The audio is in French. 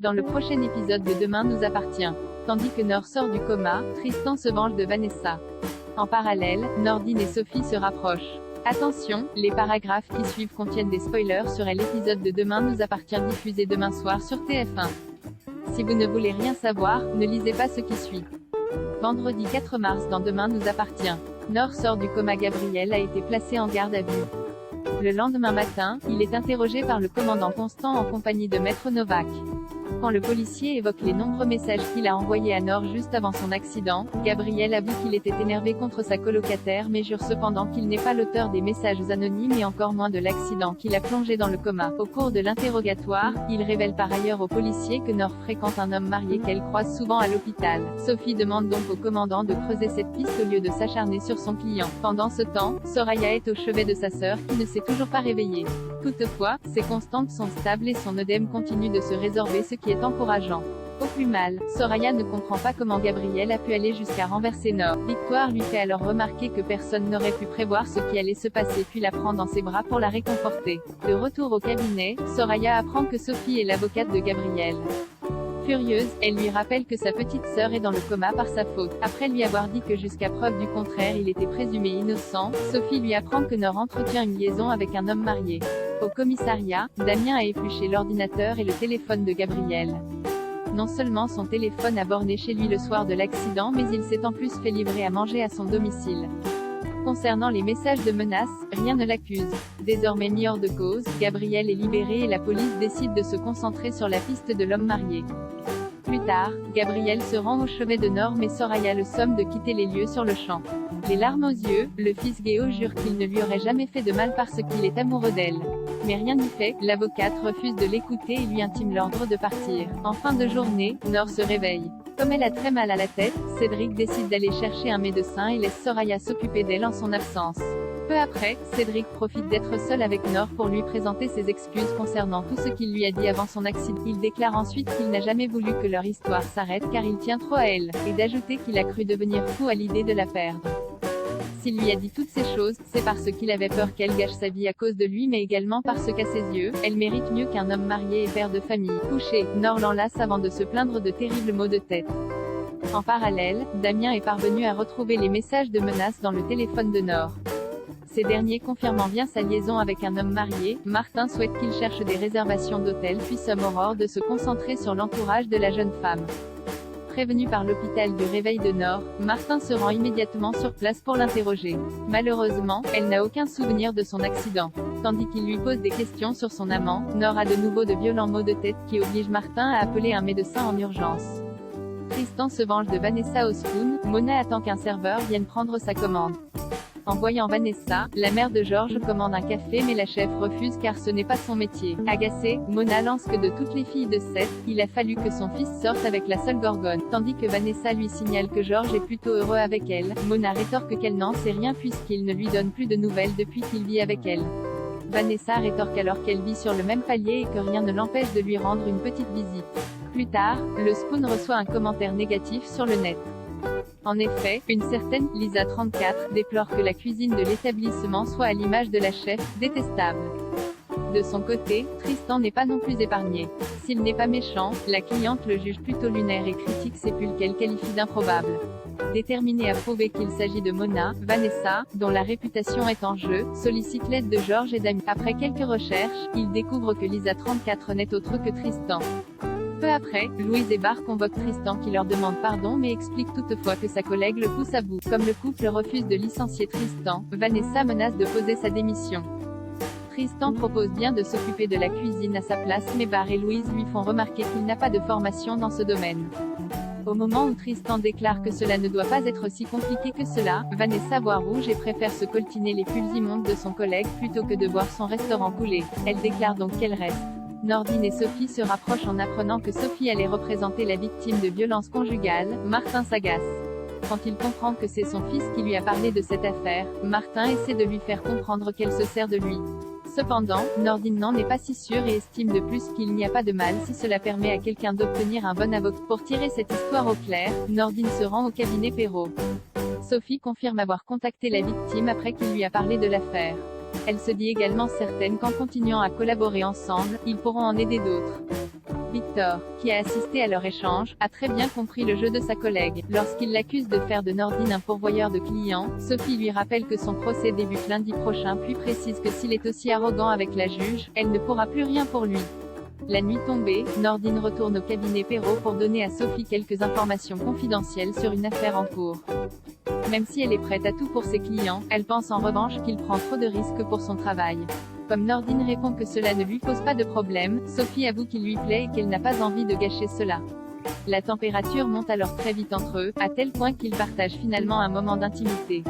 Dans le prochain épisode de Demain nous appartient. Tandis que Nord sort du coma, Tristan se venge de Vanessa. En parallèle, Nordine et Sophie se rapprochent. Attention, les paragraphes qui suivent contiennent des spoilers sur l'épisode de Demain nous appartient diffusé demain soir sur TF1. Si vous ne voulez rien savoir, ne lisez pas ce qui suit. Vendredi 4 mars dans Demain nous appartient. Nord sort du coma. Gabriel a été placé en garde à vue. Le lendemain matin, il est interrogé par le commandant Constant en compagnie de Maître Novak. Quand le policier évoque les nombreux messages qu'il a envoyés à Nord juste avant son accident, Gabriel avoue qu'il était énervé contre sa colocataire mais jure cependant qu'il n'est pas l'auteur des messages anonymes et encore moins de l'accident qui l'a plongé dans le coma. Au cours de l'interrogatoire, il révèle par ailleurs au policier que Nord fréquente un homme marié qu'elle croise souvent à l'hôpital. Sophie demande donc au commandant de creuser cette piste au lieu de s'acharner sur son client. Pendant ce temps, Soraya est au chevet de sa sœur qui ne s'est toujours pas réveillée. Toutefois, ses constantes sont stables et son œdème continue de se résorber, ce qui est encourageant. Au plus mal, Soraya ne comprend pas comment Gabriel a pu aller jusqu'à renverser Nord. Victoire lui fait alors remarquer que personne n'aurait pu prévoir ce qui allait se passer puis la prend dans ses bras pour la réconforter. De retour au cabinet, Soraya apprend que Sophie est l'avocate de Gabriel. Furieuse, elle lui rappelle que sa petite sœur est dans le coma par sa faute. Après lui avoir dit que jusqu'à preuve du contraire il était présumé innocent, Sophie lui apprend que Nord entretient une liaison avec un homme marié. Au commissariat, Damien a épluché l'ordinateur et le téléphone de Gabriel. Non seulement son téléphone a borné chez lui le soir de l'accident mais il s'est en plus fait livrer à manger à son domicile. Concernant les messages de menaces, rien ne l'accuse. Désormais mis hors de cause, Gabriel est libéré et la police décide de se concentrer sur la piste de l'homme marié. Plus tard, Gabriel se rend au chevet de Nord mais Soraya le somme de quitter les lieux sur le champ. Les larmes aux yeux, le fils Géo jure qu'il ne lui aurait jamais fait de mal parce qu'il est amoureux d'elle. Mais rien n'y fait, l'avocate refuse de l'écouter et lui intime l'ordre de partir. En fin de journée, Nord se réveille. Comme elle a très mal à la tête, Cédric décide d'aller chercher un médecin et laisse Soraya s'occuper d'elle en son absence. Peu après, Cédric profite d'être seul avec Nord pour lui présenter ses excuses concernant tout ce qu'il lui a dit avant son accident. Il déclare ensuite qu'il n'a jamais voulu que leur histoire s'arrête car il tient trop à elle, et d'ajouter qu'il a cru devenir fou à l'idée de la perdre. S'il lui a dit toutes ces choses, c'est parce qu'il avait peur qu'elle gâche sa vie à cause de lui mais également parce qu'à ses yeux, elle mérite mieux qu'un homme marié et père de famille. Couché, Nord l'enlace avant de se plaindre de terribles maux de tête. En parallèle, Damien est parvenu à retrouver les messages de menaces dans le téléphone de Nord. Ces derniers confirmant bien sa liaison avec un homme marié, Martin souhaite qu'il cherche des réservations d'hôtel puis somme Aurore de se concentrer sur l'entourage de la jeune femme. Prévenu par l'hôpital du réveil de Nord, Martin se rend immédiatement sur place pour l'interroger. Malheureusement, elle n'a aucun souvenir de son accident. Tandis qu'il lui pose des questions sur son amant, Nord a de nouveau de violents maux de tête qui obligent Martin à appeler un médecin en urgence. Tristan se venge de Vanessa au spoon, Mona attend qu'un serveur vienne prendre sa commande. En voyant Vanessa, la mère de Georges commande un café mais la chef refuse car ce n'est pas son métier. Agacée, Mona lance que de toutes les filles de Seth, il a fallu que son fils sorte avec la seule Gorgone. Tandis que Vanessa lui signale que Georges est plutôt heureux avec elle, Mona rétorque qu'elle n'en sait rien puisqu'il ne lui donne plus de nouvelles depuis qu'il vit avec elle. Vanessa rétorque alors qu'elle vit sur le même palier et que rien ne l'empêche de lui rendre une petite visite. Plus tard, le Spoon reçoit un commentaire négatif sur le net. En effet, une certaine Lisa 34 déplore que la cuisine de l'établissement soit à l'image de la chef, détestable. De son côté, Tristan n'est pas non plus épargné. S'il n'est pas méchant, la cliente le juge plutôt lunaire et critique ses pulls qu'elle qualifie d'improbables. Déterminé à prouver qu'il s'agit de Mona, Vanessa, dont la réputation est en jeu, sollicite l'aide de Georges et Damien. Après quelques recherches, il découvre que Lisa 34 n'est autre que Tristan. Peu après, Louise et Barr convoquent Tristan qui leur demande pardon mais explique toutefois que sa collègue le pousse à bout. Comme le couple refuse de licencier Tristan, Vanessa menace de poser sa démission. Tristan propose bien de s'occuper de la cuisine à sa place mais Barr et Louise lui font remarquer qu'il n'a pas de formation dans ce domaine. Au moment où Tristan déclare que cela ne doit pas être si compliqué que cela, Vanessa voit rouge et préfère se coltiner les pulls immondes de son collègue plutôt que de voir son restaurant couler. Elle déclare donc qu'elle reste. Nordine et Sophie se rapprochent en apprenant que Sophie allait représenter la victime de violences conjugales. Martin s'agace. Quand il comprend que c'est son fils qui lui a parlé de cette affaire, Martin essaie de lui faire comprendre qu'elle se sert de lui. Cependant, Nordine n'en est pas si sûre et estime de plus qu'il n'y a pas de mal si cela permet à quelqu'un d'obtenir un bon avocat. Pour tirer cette histoire au clair, Nordine se rend au cabinet Perrault. Sophie confirme avoir contacté la victime après qu'il lui a parlé de l'affaire. Elle se dit également certaine qu'en continuant à collaborer ensemble, ils pourront en aider d'autres. Victor, qui a assisté à leur échange, a très bien compris le jeu de sa collègue. Lorsqu'il l'accuse de faire de Nordine un pourvoyeur de clients, Sophie lui rappelle que son procès débute lundi prochain puis précise que s'il est aussi arrogant avec la juge, elle ne pourra plus rien pour lui. La nuit tombée, Nordine retourne au cabinet Perrault pour donner à Sophie quelques informations confidentielles sur une affaire en cours. Même si elle est prête à tout pour ses clients, elle pense en revanche qu'il prend trop de risques pour son travail. Comme Nordine répond que cela ne lui pose pas de problème, Sophie avoue qu'il lui plaît et qu'elle n'a pas envie de gâcher cela. La température monte alors très vite entre eux, à tel point qu'ils partagent finalement un moment d'intimité.